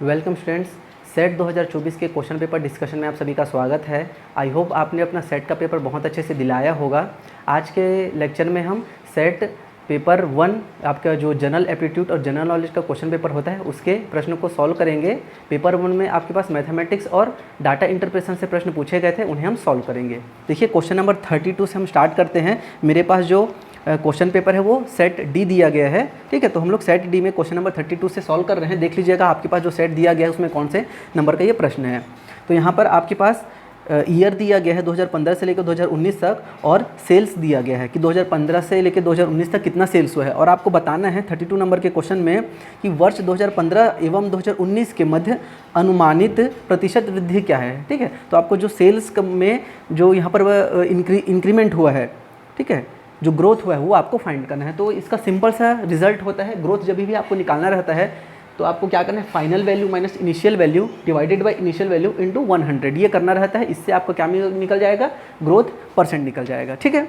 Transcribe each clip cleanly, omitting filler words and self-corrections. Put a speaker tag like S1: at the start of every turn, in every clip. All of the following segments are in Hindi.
S1: Welcome students. सेट 2024 के क्वेश्चन पेपर डिस्कशन में आप सभी का स्वागत है। आई होप आपने अपना सेट का पेपर बहुत अच्छे से दिलाया होगा। आज के लेक्चर में हम सेट पेपर 1 आपका जो जनरल एप्टीट्यूड और जनरल नॉलेज का क्वेश्चन पेपर होता है उसके प्रश्नों को सॉल्व करेंगे। पेपर 1 में आपके पास मैथमेटिक्स और डाटा इंटरप्रेशन से प्रश्न पूछे गए थे, उन्हें हम सॉल्व करेंगे। देखिए क्वेश्चन नंबर 32 से हम स्टार्ट करते हैं। मेरे पास जो क्वेश्चन पेपर है वो सेट डी दिया गया है, ठीक है। तो हम लोग सेट डी में क्वेश्चन नंबर 32 से सॉल्व कर रहे हैं। देख लीजिएगा आपके पास जो सेट दिया गया है उसमें कौन से नंबर का ये प्रश्न है। तो यहाँ पर आपके पास ईयर दिया गया है 2015 से लेकर 2019 तक, और सेल्स दिया गया है कि 2015 से लेकर 2019 तक कितना सेल्स हुआ है। और आपको बताना है 32 नंबर के क्वेश्चन में कि वर्ष 2015 एवं 2019 के मध्य अनुमानित प्रतिशत वृद्धि क्या है, ठीक है। तो आपको जो सेल्स में जो यहाँ पर इंक्रीमेंट हुआ है, ठीक है, जो ग्रोथ हुआ है वो आपको फाइंड करना है। तो इसका सिंपल सा रिजल्ट होता है, ग्रोथ जब भी आपको निकालना रहता है तो आपको क्या करना है, final value minus initial value divided by initial value into 100 ये करना रहता है। इससे आपको क्या निकल जाएगा, ग्रोथ परसेंट निकल जाएगा, ठीक है।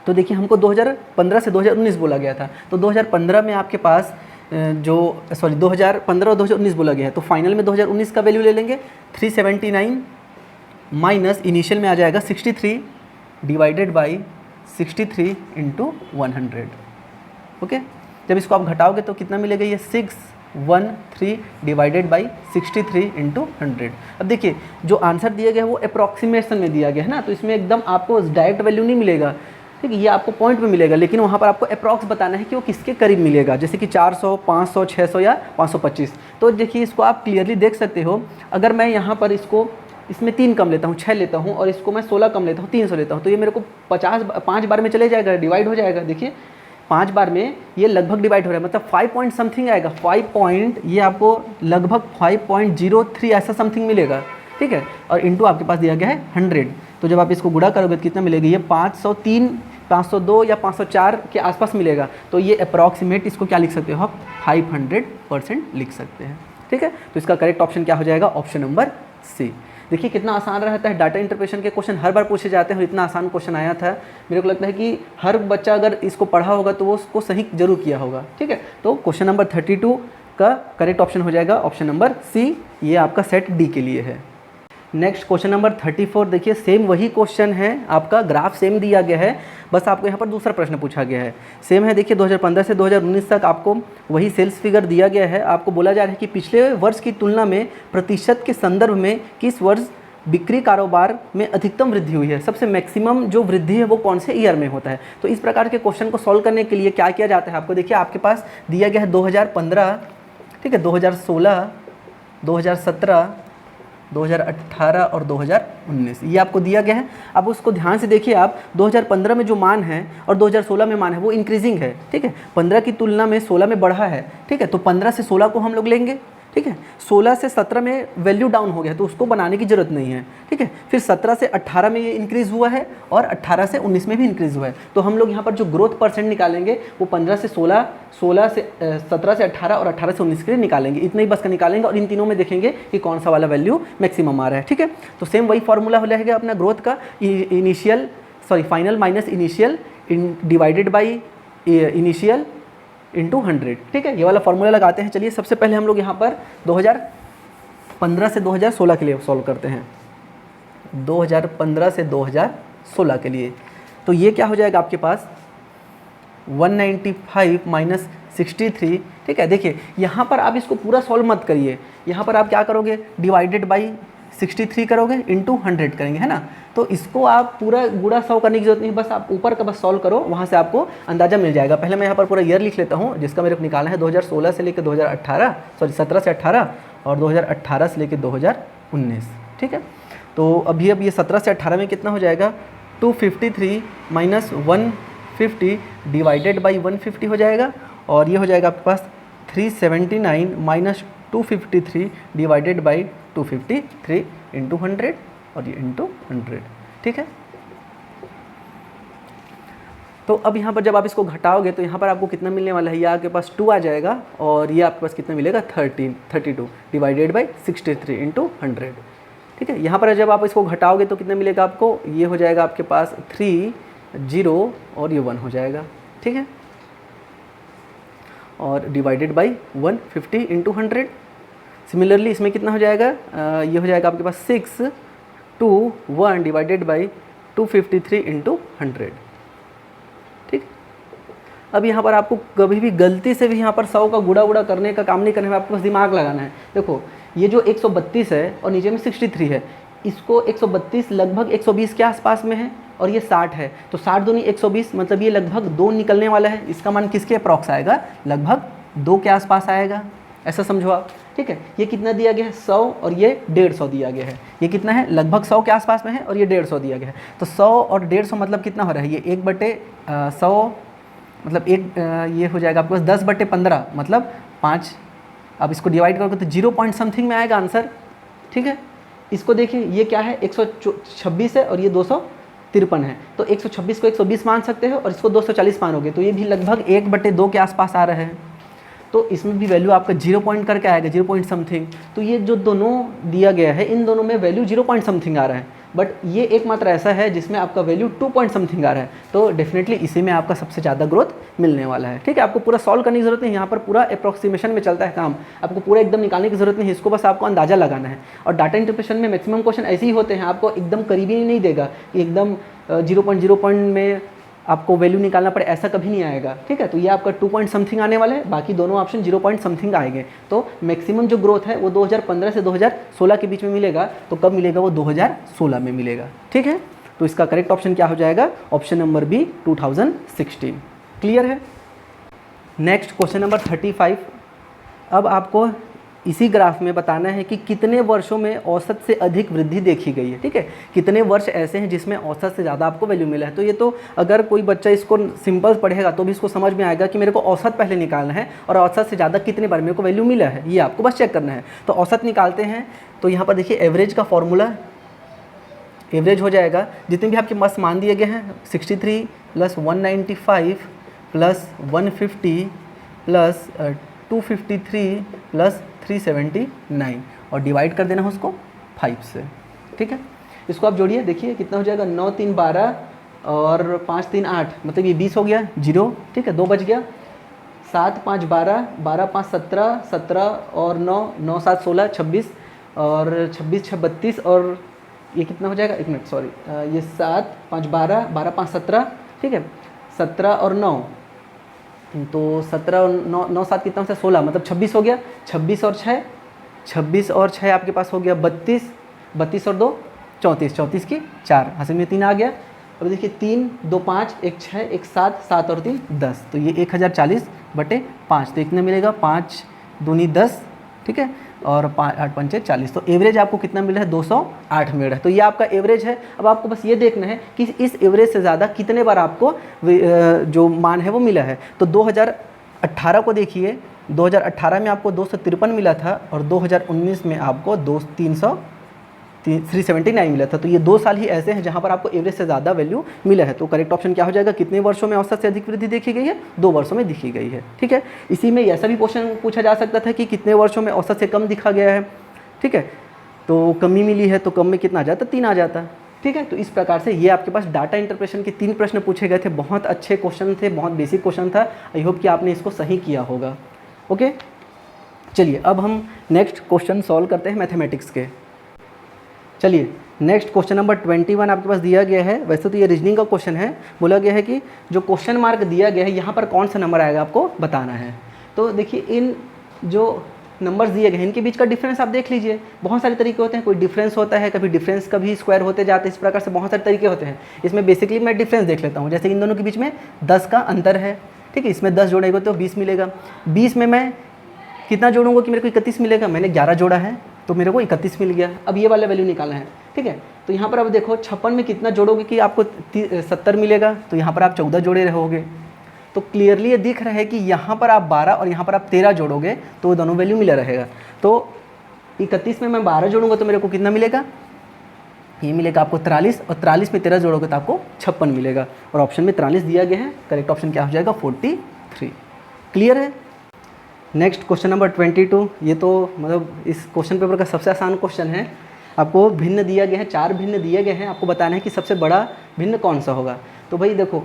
S1: तो देखिए हमको 2015 से 2019 बोला गया था, तो 2015 में आपके पास 2015 और 2019 बोला गया है, तो फाइनल में 2019 का वैल्यू ले लेंगे 379 माइनस इनिशियल में आ जाएगा 63 डिवाइडेड बाई 63 इंटू 100, ओके। जब इसको आप घटाओगे तो कितना मिलेगा, ये 613 डिवाइडेड बाई 63 इंटू 100। अब देखिए जो आंसर दिया गया है वो अप्रॉक्सीमेशन में दिया गया है ना, तो इसमें एकदम आपको डायरेक्ट वैल्यू नहीं मिलेगा, ठीक है। ये आपको पॉइंट में मिलेगा, लेकिन वहाँ पर आपको अप्रॉक्स बताना है कि वो किसके करीब मिलेगा, जैसे कि 400, 500, 600 या 525। तो देखिए इसको आप क्लियरली देख सकते हो। अगर मैं यहाँ पर इसमें 3 कम लेता हूँ, 6 लेता हूँ, और इसको मैं 16 कम लेता हूँ, 300 लेता हूँ, तो ये मेरे को 5 बार में चले जाएगा, डिवाइड हो जाएगा। देखिए 5 बार में ये लगभग डिवाइड हो रहा है, मतलब 5 पॉइंट समथिंग आएगा, 5 पॉइंट, ये आपको लगभग 5.03 ऐसा समथिंग मिलेगा, ठीक है। और इंटू आपके पास दिया गया है 100, तो जब आप इसको गुणा करोगे तो कितना मिलेगा, ये 503, 502 या 504 के आसपास मिलेगा। तो ये अप्रॉक्सीमेट इसको क्या लिख सकते हो आप, 500% लिख सकते हैं, ठीक है। तो इसका करेक्ट ऑप्शन क्या हो जाएगा, ऑप्शन नंबर सी। देखिए कितना आसान रहता है, डाटा इंटरप्रेशन के क्वेश्चन हर बार पूछे जाते हैं और इतना आसान क्वेश्चन आया था। मेरे को लगता है कि हर बच्चा अगर इसको पढ़ा होगा तो वो उसको सही जरूर किया होगा, ठीक है। तो क्वेश्चन नंबर 32 का करेक्ट ऑप्शन हो जाएगा ऑप्शन नंबर सी, ये आपका सेट डी के लिए है। नेक्स्ट क्वेश्चन नंबर 34, देखिए सेम वही क्वेश्चन है, आपका ग्राफ सेम दिया गया है, बस आपको यहाँ पर दूसरा प्रश्न पूछा गया है। सेम है, देखिए 2015 से 2019 तक आपको वही सेल्स फिगर दिया गया है। आपको बोला जा रहा है कि पिछले वर्ष की तुलना में प्रतिशत के संदर्भ में किस वर्ष बिक्री कारोबार में अधिकतम वृद्धि हुई है, सबसे मैक्सिमम जो वृद्धि है वो कौन से ईयर में होता है। तो इस प्रकार के क्वेश्चन को सॉल्व करने के लिए क्या किया जाता है, आपको देखिए आपके पास दिया गया है 2015, ठीक है, 2016, 2017, 2018 और 2019 ये आपको दिया गया है। अब उसको ध्यान से देखिए आप, 2015 में जो मान है और 2016 में मान है वो इंक्रीजिंग है, ठीक है। 15 की तुलना में 16 में बढ़ा है, ठीक है। तो 15 से 16 को हम लोग लेंगे, ठीक है। 16 से 17 में वैल्यू डाउन हो गया तो उसको बनाने की जरूरत नहीं है, ठीक है। फिर 17 से 18 में ये इंक्रीज़ हुआ है और 18 से 19 में भी इंक्रीज़ हुआ है। तो हम लोग यहाँ पर जो ग्रोथ परसेंट निकालेंगे वो 15 से 16, 17 से 18 और 18 से 19 के लिए निकालेंगे। इतना ही बस का निकालेंगे और इन तीनों में देखेंगे कि कौन सा वाला वैल्यू मैक्सिमम आ रहा है, ठीक है। तो सेम वही फॉर्मूला हो जाएगा अपना ग्रोथ का, final minus initial divided by initial into 100, ठीक है। ये वाला फॉर्मूला लगाते हैं। चलिए सबसे पहले हम लोग यहाँ पर 2015 से 2016 के लिए सॉल्व करते हैं। 2015 से 2016 के लिए तो ये क्या हो जाएगा आपके पास 195 माइनस 63, ठीक है। देखिए यहाँ पर आप इसको पूरा सॉल्व मत करिए, यहाँ पर आप क्या करोगे, डिवाइडेड बाई 63 करोगे इंटू 100 करेंगे, है ना। तो इसको आप पूरा गुणा 100 करने की जरूरत नहीं, बस आप ऊपर का बस सॉल्व करो, वहाँ से आपको अंदाज़ा मिल जाएगा। पहले मैं यहाँ पर पूरा ईयर लिख लेता हूँ जिसका मेरे को निकालना है 2016 से लेकर 2018, 17 से 18 और 2018 से लेकर 2019, ठीक है। तो अभी अब ये 17 से 18 में कितना हो जाएगा, 253 माइनस 150 डिवाइडेड बाई 150 हो जाएगा, और ये हो जाएगा आपके पास 379 माइनस 253 डिवाइडेड बाई 253 इंटू 100 और ये इंटू 100, ठीक है। तो अब यहाँ पर जब आप इसको घटाओगे तो यहाँ पर आपको कितना मिलने वाला है, ये आपके पास 2 आ जाएगा और ये आपके पास कितना मिलेगा 32 डिवाइडेड बाई 63 इंटू 100, ठीक है। यहाँ पर जब आप इसको घटाओगे तो कितना मिलेगा आपको, ये हो जाएगा आपके पास 3 0 और ये 1 हो जाएगा, ठीक है। और डिवाइडेड बाई 150 इंटू 100, सिमिलरली इसमें कितना हो जाएगा, ये हो जाएगा आपके पास 6 2 1 डिवाइडेड बाई 253 इंटू 100। ठीक, अब यहाँ पर आपको कभी भी गलती से भी यहाँ पर 100 का गुणा उड़ा करने का काम नहीं करना है, आपको बस दिमाग लगाना है। देखो ये जो 132 है और नीचे में 63 है, इसको 132 लगभग 120 के आसपास में है और ये 60 है, तो 60 दूनी 120, मतलब ये लगभग 2 निकलने वाला है। इसका मान किसके अप्रॉक्स आएगा, लगभग 2 के आसपास आएगा, ऐसा समझो आप। ठीक है, ये कितना दिया गया है 100 और ये 150 दिया गया है। ये कितना है, लगभग 100 के आसपास में है और ये 150 दिया गया है। तो 100 और 150 मतलब कितना हो रहा है, ये 1/100 मतलब ये हो जाएगा आपके पास 10/15 मतलब 5। अब इसको डिवाइड करोगे तो 0 पॉइंट समथिंग में आएगा आंसर। ठीक है, इसको देखिए ये क्या है 126 है और ये 253 है, तो 126 को 120 मान सकते हो और इसको 240 मानोगे तो ये भी लगभग 1/2 के आसपास आ रहा है। तो इसमें भी वैल्यू आपका 0 पॉइंट करके आएगा, 0 पॉइंट समथिंग। तो ये जो दोनों दिया गया है इन दोनों में वैल्यू 0 पॉइंट समथिंग आ रहा है, बट ये एकमात्र ऐसा है जिसमें आपका वैल्यू 2 पॉइंट समथिंग आ रहा है। तो डेफिनेटली इसी में आपका सबसे ज़्यादा ग्रोथ मिलने वाला है। ठीक है, आपको पूरा सॉल्व करने की जरूरत नहीं, यहाँ पर पूरा अप्रॉक्सीमेशन में चलता है काम, आपको पूरा एकदम निकालने की जरूरत नहीं है, इसको बस आपको अंदाजा लगाना है। और डाटा इंटरप्रिटेशन में मैक्सिमम क्वेश्चन ऐसे ही होते हैं, आपको एकदम करीबी नहीं देगा कि एकदम 0 पॉइंट में आपको वैल्यू निकालना पड़े, ऐसा कभी नहीं आएगा। ठीक है, तो ये आपका 2 पॉइंट समथिंग आने वाला है, बाकी दोनों ऑप्शन 0 पॉइंट समथिंग आएंगे। तो मैक्सिमम जो ग्रोथ है वो 2015 से 2016 के बीच में मिलेगा। तो कब मिलेगा, वो 2016 में मिलेगा। ठीक है, तो इसका करेक्ट ऑप्शन क्या हो जाएगा, ऑप्शन नंबर बी 2016। क्लियर है। Next question number 35। अब आपको इसी ग्राफ में बताना है कि कितने वर्षों में औसत से अधिक वृद्धि देखी गई है। ठीक है, कितने वर्ष ऐसे हैं जिसमें औसत से ज़्यादा आपको वैल्यू मिला है। तो ये तो अगर कोई बच्चा इसको सिंपल पढ़ेगा तो भी इसको समझ में आएगा कि मेरे को औसत पहले निकालना है और औसत से ज़्यादा कितने बार मेरे को वैल्यू मिला है, ये आपको बस चेक करना है। तो औसत निकालते हैं, तो यहाँ पर देखिए एवरेज का फॉर्मूला, एवरेज हो जाएगा जितने भी आपके पास मान दिए गए हैं 63 + 195 + 150 + 253 + 379 और डिवाइड कर देना है उसको 5 से। ठीक है, इसको आप जोड़िए, देखिए कितना हो जाएगा, 9 3 12 और 5 3 8, मतलब ये 20 हो गया, 0। ठीक है, 2 बच गया, 7 5 12, 12 5 17, 17 और 9 9 7 16, 26 और 26 6 32 और ये कितना हो जाएगा, 1 मिनट सॉरी, ये 7 5 12, 12 5 17। ठीक है, 17 और 9, तो 17 और 9 7 कितना से 16, मतलब 26 हो गया। 26 और 6, 26 और 6 आपके पास हो गया 32, 32 और 2 34, 34 की 4, हासिल में 3 आ गया। अब देखिए 3 2 5, 1 6, 1 7, 7 और 3 10, तो ये 1040/5, तो इतना मिलेगा 5 दूनी 10। ठीक है, और 5 8 पंचे 40, तो एवरेज आपको कितना मिल रहा है, 208 मिल रहा है। तो ये आपका एवरेज है। अब आपको बस ये देखना है कि इस एवरेज से ज़्यादा कितने बार आपको जो मान है वो मिला है। तो 2018 को देखिए, 2018 में आपको 253 मिला था और 2019 में आपको 379 मिला था। तो ये 2 साल ही ऐसे हैं जहाँ पर आपको एवरेज से ज़्यादा वैल्यू मिला है। तो करेक्ट ऑप्शन क्या हो जाएगा, कितने वर्षों में औसत से अधिक वृद्धि देखी गई है, 2 वर्षों में दिखी गई है। ठीक है, इसी में ऐसा भी क्वेश्चन पूछा जा सकता था कि कितने वर्षों में औसत से कम दिखा गया है। ठीक है, तो कमी मिली है तो कम में कितना आ जाता, 3 आ जाता। ठीक है, तो इस प्रकार से ये आपके पास डाटा इंटरप्रेशन के 3 प्रश्न पूछे गए थे। बहुत अच्छे क्वेश्चन थे, बहुत बेसिक क्वेश्चन था। आई होप कि आपने इसको सही किया होगा। ओके, चलिए अब हम नेक्स्ट क्वेश्चन सॉल्व करते हैं मैथमेटिक्स के। चलिए नेक्स्ट क्वेश्चन नंबर 21 आपके पास दिया गया है। वैसे तो ये रीजनिंग का क्वेश्चन है। बोला गया है कि जो क्वेश्चन मार्क दिया गया है यहाँ पर कौन सा नंबर आएगा आपको बताना है। तो देखिए इन जो नंबर्स दिए गए हैं इनके बीच का डिफरेंस आप देख लीजिए। बहुत सारे तरीके होते हैं, कोई डिफरेंस होता है, कभी डिफरेंस कभी स्क्वायर होते जाते हैं, इस प्रकार से बहुत सारे तरीके होते हैं। इसमें बेसिकली मैं डिफरेंस देख लेता हूँ। जैसे इन दोनों के बीच में 10 का अंतर है। ठीक है, इसमें 10 जोड़ेगा तो 20 मिलेगा। 20 में मैं कितना जोड़ूंगा कि मेरे को 31 मिलेगा। मैंने 11 जोड़ा है तो मेरे को 31 मिल गया। अब ये वाला वैल्यू निकालना है। ठीक है, तो यहाँ पर अब देखो 56 में कितना जोड़ोगे कि आपको 70 मिलेगा। तो यहाँ पर आप 14 जोड़े रहोगे। तो क्लियरली ये दिख रहा है कि यहाँ पर आप 12 और यहाँ पर आप 13 जोड़ोगे तो दोनों वैल्यू मिला रहेगा। तो 31 में मैं 12 जोड़ूंगा तो मेरे को कितना मिलेगा, ये मिलेगा आपको 43, और 43 में 13 जोड़ोगे तो आपको 56 मिलेगा। और ऑप्शन में 43 दिया गया है। करेक्ट ऑप्शन क्या हो जाएगा, 43। क्लियर है। Next question number 22। ये तो मतलब इस क्वेश्चन पेपर का सबसे आसान क्वेश्चन है। आपको भिन्न दिया गया है, 4 भिन्न दिए गए हैं। आपको बताना है कि सबसे बड़ा भिन्न कौन सा होगा। तो भाई देखो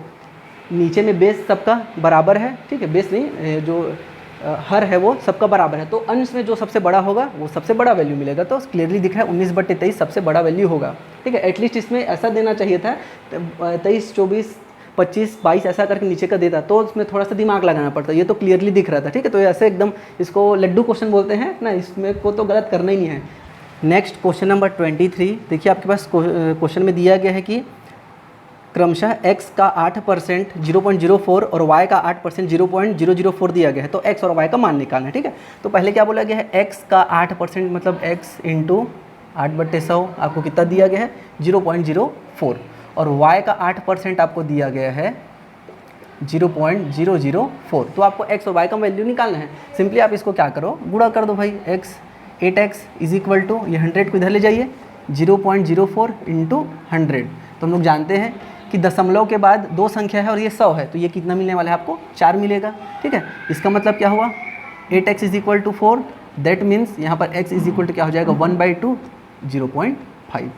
S1: नीचे में बेस सबका बराबर है। ठीक है, बेस नहीं, जो हर है वो सबका बराबर है, तो अंश में जो सबसे बड़ा होगा वो सबसे बड़ा वैल्यू मिलेगा। तो क्लियरली दिख रहा है 19/23 सबसे बड़ा वैल्यू होगा। ठीक है, एटलीस्ट इसमें ऐसा देना चाहिए था 23, 24, 25, 22 ऐसा करके नीचे का देता तो उसमें थोड़ा सा दिमाग लगाना पड़ता। ये तो क्लियरली दिख रहा था। ठीक है, तो ऐसे एकदम इसको लड्डू क्वेश्चन बोलते हैं ना, इसमें को तो गलत करना ही नहीं है। नेक्स्ट क्वेश्चन नंबर 23, देखिए आपके पास क्वेश्चन में दिया गया है कि क्रमशः x का 8% 0.04 और y का 8% 0.004 दिया गया है, तो x और y का मान निकालना है। ठीक है, तो पहले क्या बोला गया है, x का 8% मतलब x इंटू 8/100 आपको कितना दिया गया है 0.04, और y का 8% आपको दिया गया है 0.004। तो आपको x और y का वैल्यू निकालना है। सिंपली आप इसको क्या करो, गुणा कर दो भाई। 8x इज इक्वल टू, ये 100 को इधर ले जाइए, 0.04 इंटू 100। तो हम लोग जानते हैं कि दशमलव के बाद 2 संख्या है और ये 100 है, तो ये कितना मिलने वाला है आपको 4 मिलेगा। ठीक है, इसका मतलब क्या हुआ 8x is equal to 4, that means यहाँ पर x इज इक्वल टू क्या हो जाएगा 1/2 0.5।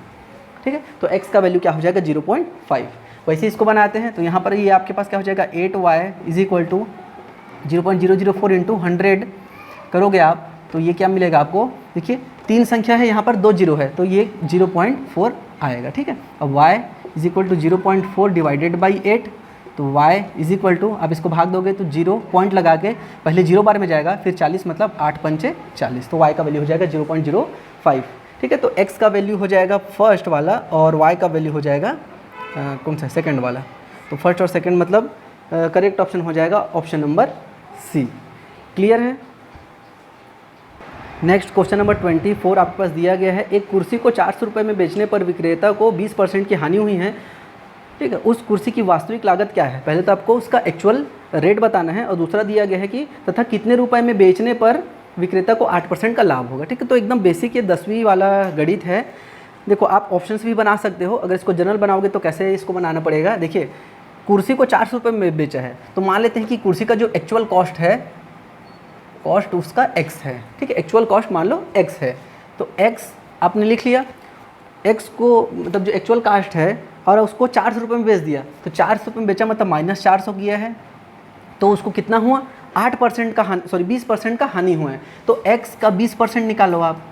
S1: ठीक है, तो x का वैल्यू क्या हो जाएगा 0.5। वैसे इसको बनाते हैं तो यहाँ पर ये आपके पास क्या हो जाएगा 8y is equal to 0.004 into 100 करोगे आप, तो ये क्या मिलेगा आपको, देखिए 3 संख्या है यहाँ पर 2 जीरो है, तो ये 0.4 आएगा। ठीक है, अब y is equal to 0.4 divided by 8, तो y इज इक्वल टू, आप इसको भाग दोगे तो 0 पॉइंट लगा के पहले 0 बार में जाएगा, फिर 40 मतलब 8 पंचे 40, तो y का वैल्यू हो जाएगा 0.05। ठीक है, तो x का वैल्यू हो जाएगा फर्स्ट वाला और y का वैल्यू हो जाएगा कौन सा सेकंड वाला। तो फर्स्ट और सेकंड मतलब करेक्ट ऑप्शन हो जाएगा ऑप्शन नंबर सी। क्लियर है। नेक्स्ट क्वेश्चन नंबर 24 आपके पास दिया गया है, एक कुर्सी को 400 रुपये में बेचने पर विक्रेता को 20% की हानि हुई है। ठीक है, उस कुर्सी की वास्तविक लागत क्या है, पहले तो आपको उसका एक्चुअल रेट बताना है, और दूसरा दिया गया है कि तथा कितने रुपए में बेचने पर विक्रेता को 8% का लाभ होगा। ठीक है, तो एकदम बेसिक ये 10वीं वाला गणित है। देखो आप ऑप्शंस भी बना सकते हो, अगर इसको जनरल बनाओगे तो कैसे इसको बनाना पड़ेगा। देखिए कुर्सी को 400 रुपये में बेचा है, तो मान लेते हैं कि कुर्सी का जो एक्चुअल कॉस्ट है, कॉस्ट उसका x है। ठीक है, एक्चुअल कॉस्ट मान लो x है, तो x आपने लिख लिया, x को मतलब जो एक्चुअल कॉस्ट है, और उसको 400 रुपये में बेच दिया, तो 400 रुपये में बेचा मतलब -400 किया है, तो उसको कितना हुआ 8% का 20% का हानि हुआ है, तो x का 20% निकालो आप।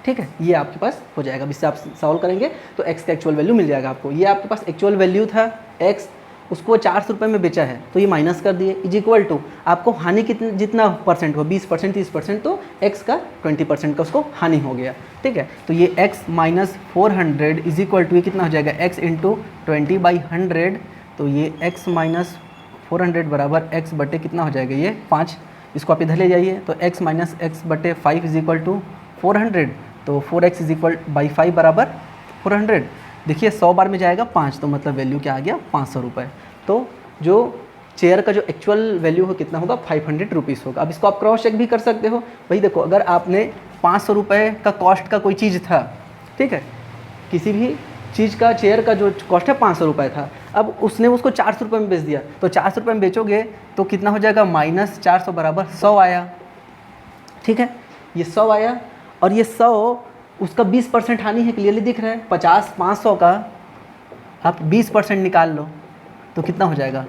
S1: ठीक है, ये आपके पास हो जाएगा। इससे आप सॉल्व करेंगे तो x का एक्चुअल वैल्यू मिल जाएगा आपको। ये आपके पास एक्चुअल वैल्यू था x, उसको 400 रुपये में बेचा है, तो ये माइनस कर दिए, इज इक्वल टू आपको हानि कितने जितना परसेंट हो 20%, 30%, तो x का 20% का उसको हानि हो गया। ठीक है, तो ये x minus 400 is equal to ये कितना हो जाएगा x इंटू 20/100, तो ये x माइनस 400 बराबर x बटे कितना हो जाएगा ये 5, इसको आप इधर ले जाइए, तो x माइनस x बटे 5 इज इक्वल टू 400, तो 4x इज इक्वल बाई 5 बराबर 400। देखिए 100 बार में जाएगा 5, तो मतलब वैल्यू क्या आ गया 500 रुपये। तो जो चेयर का जो एक्चुअल वैल्यू हो कितना होगा 500 रुपीज़ होगा। अब इसको आप क्रॉस चेक भी कर सकते हो। भाई देखो अगर आपने 500 रुपये का कॉस्ट का कोई चीज़ था, ठीक है, किसी भी चीज़ का चेयर का जो कॉस्ट है 500 रुपये था, अब उसने उसको 400 रुपये में बेच दिया, तो 400 रुपये में बेचोगे तो कितना हो जाएगा -400 बराबर 100 आया। ठीक है, ये 100 आया, और ये 100 उसका 20% हानि है, क्लियरली दिख रहा है। 500 का आप 20% निकाल लो तो कितना हो जाएगा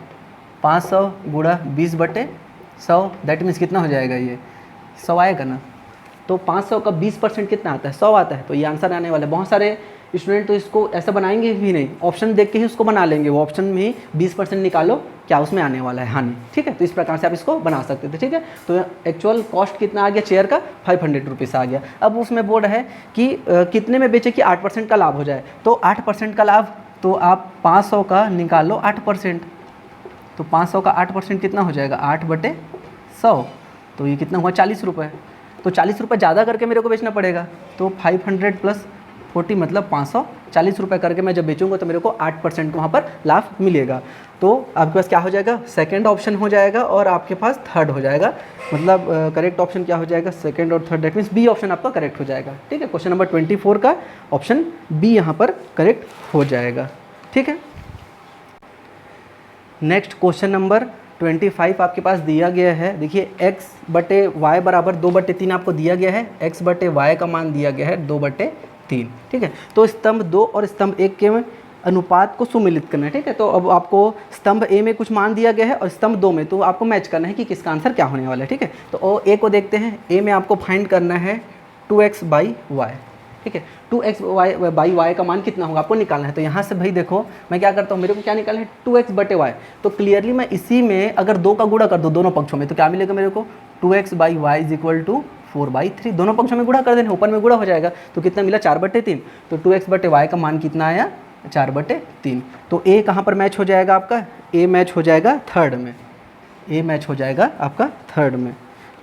S1: 500 गुणा 20/100, दैट मीन्स कितना हो जाएगा ये 100 आएगा ना। तो 500 का 20% कितना आता है 100 आता है, तो ये आंसर आने वाला है। बहुत सारे स्टूडेंट तो इसको ऐसा बनाएंगे भी नहीं, ऑप्शन देख के ही उसको बना लेंगे, वो ऑप्शन में ही 20% निकालो क्या उसमें आने वाला है हानि। ठीक है, तो इस प्रकार से आप इसको बना सकते थे। ठीक है, तो एक्चुअल कॉस्ट कितना आ गया चेयर का 500 रुपीज़ आ गया। अब उसमें बोल रहा है कि कितने में बेचे कि 8% का लाभ हो जाए, तो 8% का लाभ, तो आप 500 का निकालो 8%, तो 500 का 8% कितना हो जाएगा 8/100, तो ये कितना हुआ 40 रुपये। तो 40 रुपये ज़्यादा करके मेरे को बेचना पड़ेगा, तो 500 + 40 मतलब 540 रुपये करके मैं जब बेचूंगा तो मेरे को 8% वहाँ पर लाभ मिलेगा। तो आपके पास क्या हो जाएगा सेकंड ऑप्शन हो जाएगा, और आपके पास थर्ड हो जाएगा। मतलब करेक्ट ऑप्शन क्या हो जाएगा सेकंड और third, that means B option आपका करेक्ट हो जाएगा। ठीक है, क्वेश्चन नंबर 24 का ऑप्शन बी यहाँ पर करेक्ट हो जाएगा। ठीक है, नेक्स्ट क्वेश्चन नंबर 25 आपके पास दिया गया है। देखिए x/y बराबर 2/3 आपको दिया गया है, x/y का मान दिया गया है 2/3। ठीक है, तो स्तंभ 2 और स्तंभ 1 के अनुपात को सुमिलित करना है, ठीक है। तो अब आपको स्तंभ ए में कुछ मान दिया गया है और स्तंभ 2 में, तो आपको मैच करना है कि किसका आंसर क्या होने वाला है, ठीक है। तो ए को देखते हैं। ए में आपको फाइंड करना है 2x बाई वाई, ठीक है। 2x बाई वाई का मान कितना होगा आपको निकालना है। तो यहाँ से भाई देखो मैं क्या करता हूँ, मेरे को क्या निकालना है 2x बटे वाई। तो क्लियरली मैं इसी में अगर 2 का गुणा कर दो दोनों पक्षों में तो क्या मिलेगा मेरे को 2x by y is equal to 4/3। दोनों पक्षों में गुणा कर देना, ऊपर में गुणा हो जाएगा तो कितना मिला 4/3। तो 2x बटे वाई का मान कितना आया 4/3। तो ए कहाँ पर मैच हो जाएगा आपका, ए मैच हो जाएगा थर्ड में, ए मैच हो जाएगा आपका थर्ड में,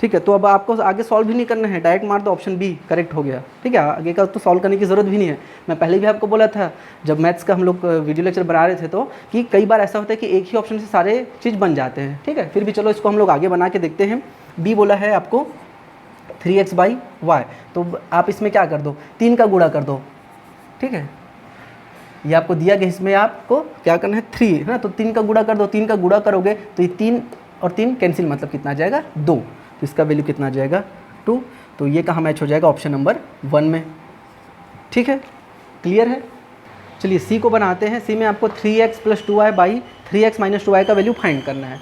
S1: ठीक है। तो अब आपको आगे सॉल्व भी नहीं करना है, डायरेक्ट मार दो, ऑप्शन बी करेक्ट हो गया, ठीक है। आगे का तो सॉल्व करने की ज़रूरत भी नहीं है। मैं पहले भी आपको बोला था जब मैथ्स का हम लोग वीडियो लेक्चर बना रहे थे तो कि कई बार ऐसा होता है कि एक ही ऑप्शन से सारे चीज़ बन जाते हैं, ठीक है। फिर भी चलो इसको हम लोग आगे बना के देखते हैं। बी बोला है आपको 3x बाई वाई, तो आप इसमें क्या कर दो 3 का गुणा कर दो, ठीक है। ये आपको दिया गया, इसमें आपको क्या करना है 3 है ना, तो 3 का गुणा कर दो। 3 का गुणा करोगे तो ये 3 और 3 कैंसिल, मतलब कितना आ जाएगा 2। तो इसका वैल्यू कितना आ जाएगा 2। तो ये कहाँ मैच हो जाएगा ऑप्शन नंबर 1 में, ठीक है। क्लियर है। चलिए सी को बनाते हैं। सी में आपको 3x plus 2y by 3x minus 2y का वैल्यू फाइंड करना है।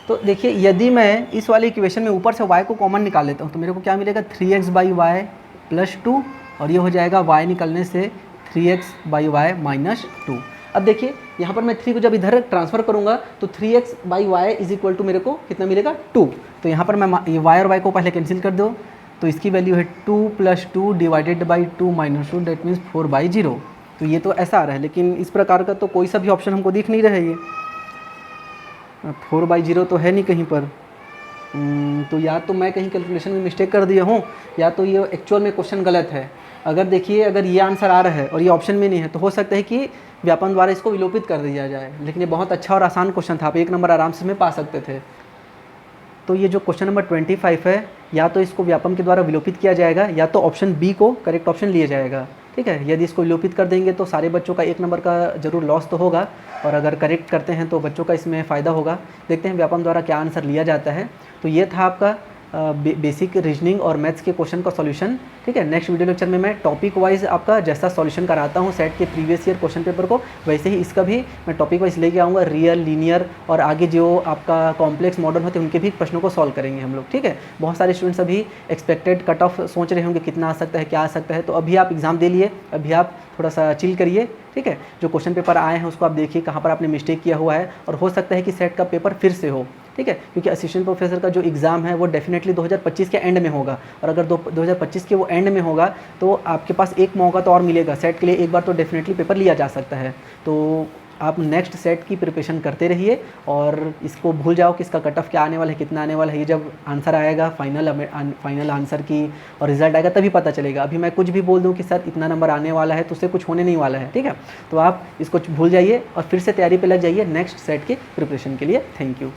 S1: तो देखिए यदि मैं इस वाले इक्वेशन में ऊपर से y को कॉमन निकाल लेता हूँ तो मेरे को क्या मिलेगा 3x बाई वाई प्लस 2 और ये हो जाएगा y निकलने से 3x बाई वाई माइनस 2। अब देखिए यहाँ पर मैं 3 को जब इधर ट्रांसफ़र करूँगा तो 3x by y is equal to मेरे को कितना मिलेगा 2। तो यहाँ पर मैं ये y और y को पहले कैंसिल कर दो तो इसकी वैल्यू है 2 plus 2 divided by 2 minus 2 that means 4/0। तो ये तो ऐसा आ रहा है, लेकिन इस प्रकार का तो कोई सा भी ऑप्शन हमको दिख नहीं रहा है। ये 4/0 तो है नहीं कहीं पर। तो या तो मैं कहीं कैलकुलेशन में मिस्टेक कर दिया हूँ या तो ये एक्चुअल में क्वेश्चन गलत है। अगर देखिए अगर ये आंसर आ रहा है और ये ऑप्शन में नहीं है तो हो सकता है कि व्यापम द्वारा इसको विलोपित कर दिया जाए, लेकिन ये बहुत अच्छा और आसान क्वेश्चन था, आप 1 नंबर आराम से में पा सकते थे। तो ये जो क्वेश्चन नंबर 25 है या तो इसको व्यापम के द्वारा विलोपित किया जाएगा या तो ऑप्शन बी को करेक्ट ऑप्शन लिया जाएगा, ठीक है। यदि इसको विलोपित कर देंगे तो सारे बच्चों का 1 नंबर का जरूर लॉस तो होगा, और अगर करेक्ट करते हैं तो बच्चों का इसमें फ़ायदा होगा। देखते हैं व्यापम द्वारा क्या आंसर लिया जाता है। तो ये था आपका बेसिक रीजनिंग और मैथ्स के क्वेश्चन का सॉल्यूशन, ठीक है। नेक्स्ट वीडियो लेक्चर में मैं टॉपिक वाइज आपका जैसा सॉल्यूशन कराता हूँ सेट के प्रीवियस ईयर क्वेश्चन पेपर को, वैसे ही इसका भी मैं टॉपिक वाइज लेके आऊँगा। रियल, लीनियर और आगे जो आपका कॉम्प्लेक्स मॉडल होते हैं उनके भी प्रश्नों को सॉल्व करेंगे हम लोग, ठीक है। बहुत सारे स्टूडेंट्स अभी एक्सपेक्टेड कट ऑफ सोच रहे होंगे कितना आ सकता है, क्या आ सकता है। तो अभी आप एग्ज़ाम दे लिए, अभी आप थोड़ा सा चिल करिए, ठीक है। जो क्वेश्चन पेपर आए हैं उसको आप देखिए कहाँ पर आपने मिस्टेक किया हुआ है, और हो सकता है कि सेट का पेपर फिर से हो, ठीक है। क्योंकि असिस्टेंट प्रोफेसर का जो एग्ज़ाम है वो डेफिनेटली 2025 के एंड में होगा, और अगर 2025 के वो एंड में होगा तो आपके पास एक मौका तो और मिलेगा सेट के लिए, एक बार तो डेफिनेटली पेपर लिया जा सकता है। तो आप नेक्स्ट सेट की प्रिपरेशन करते रहिए और इसको भूल जाओ कि इसका कट ऑफ क्या आने वाला है, कितना आने वाला है। ये जब आंसर आएगा फाइनल आंसर की और रिजल्ट आएगा तभी पता चलेगा। अभी मैं कुछ भी बोल दूं कि सर इतना नंबर आने वाला है तो उससे कुछ होने नहीं वाला है, ठीक है। तो आप इसको भूल जाइए और फिर से तैयारी पे लग जाइए नेक्स्ट सेट के प्रिपरेशन के लिए। Thank you.